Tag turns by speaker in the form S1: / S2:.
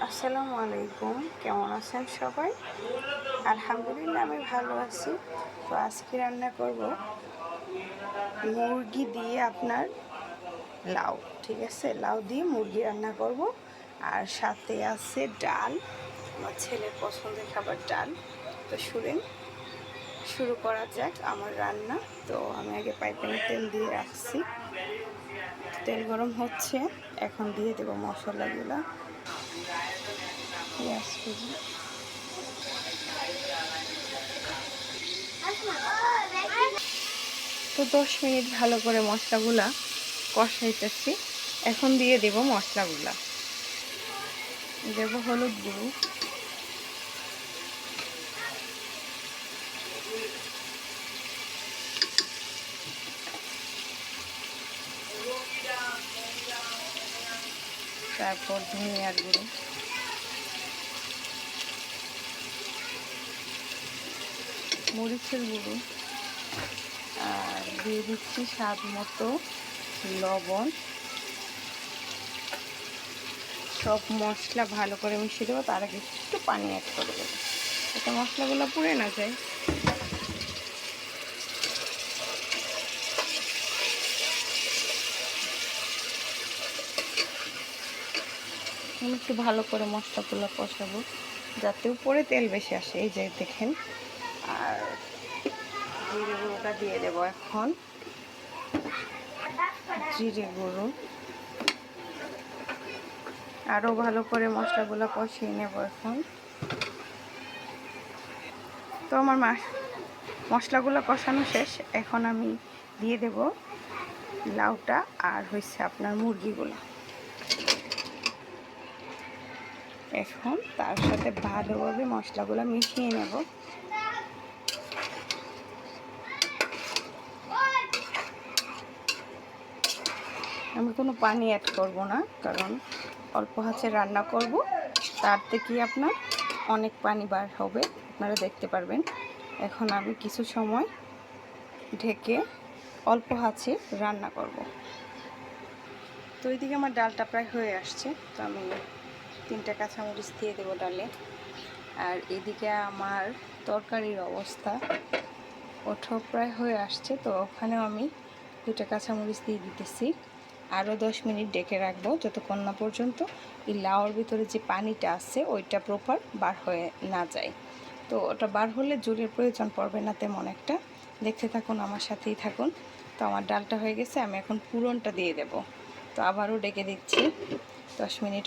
S1: আসসালামু আলাইকুম, কেমন আছেন সবাই? আলহামদুলিল্লাহ আমি ভালো আছি। তো আজকে রান্না করব মুরগি দিয়ে আপনার লাউ। ঠিক আছে, লাউ দিয়ে মুরগি রান্না করব। আর সাথে আছে ডাল, আমার ছেলের পছন্দের খাবার ডাল। তো শুরু করা যাক আমার রান্না। তো আমি আগে পাইপ্যানে তেল দিয়ে রাখছি, তেল গরম হচ্ছে, এখন দিয়ে দেবো মশলাগুলো। পেঁয়াজ কুচি, তো 10 মিনিট ভালো করে মশলাগুলা কষাইতেছি। এখন দিয়ে দেব মশলাগুলা, দেব হলুদ গুঁড়ো, তারপর ধনিয়ার গুঁড়ো, মরিচের গুঁড়ো, আর দিয়ে দিচ্ছি স্বাদ মতো লবণ। সব মশলা ভালো করে মিশিয়ে দেবো, তার আগে একটু পানি অ্যাড করে দেবো যাতে মশলাগুলো পুড়ে না যায়। আমি একটু ভালো করে মশলাগুলো কষাবো যাতে উপরে তেল বেশি আসে, এই যে দেখেন। আর জিরে গুঁড়োটা দিয়ে দেবো এখন, জিরে গুঁড়ো। আরও ভালো করে মশলাগুলো কষিয়ে নেব এখন। তো আমার মশলাগুলো কষানো শেষ, এখন আমি দিয়ে দেব লাউটা আর হচ্ছে আপনার মুরগিগুলো। এখন তার সাথে ভালোভাবে মশলাগুলো মিশিয়ে নেব। আমি কোনো পানি অ্যাড করব না, কারণ অল্প আঁচে রান্না করব, তার থেকে আপনার অনেক পানি বার হবে, আপনারা দেখতে পারবেন। এখন আমি কিছু সময় ঢেকে অল্প আঁচে রান্না করব। তো এইদিকে আমার ডালটা প্রায় হয়ে আসছে, তো আমি 3টা কাঁচামরিচ দিয়ে দেবো ডালে। আর এদিকে আমার তরকারির অবস্থা, ওঠাও প্রায় হয়ে আসছে, তো ওখানেও আমি 2টা কাঁচামরিচ দিয়ে দিতেছি। আরও 10 মিনিট ডেকে রাখবো, যতক্ষণ না পর্যন্ত এই লাউর ভিতরে যে পানিটা আছে ওইটা প্রপার বার হয়ে না যায়। তো ওটা বার হলে জলের প্রয়োজন পড়বে না তেমন একটা। দেখতে থাকুন, আমার সাথেই থাকুন। তো আমার ডালটা হয়ে গেছে, আমি এখন পুরনটা দিয়ে দেব। তো আবারও ডেকে দিচ্ছি, 10 মিনিট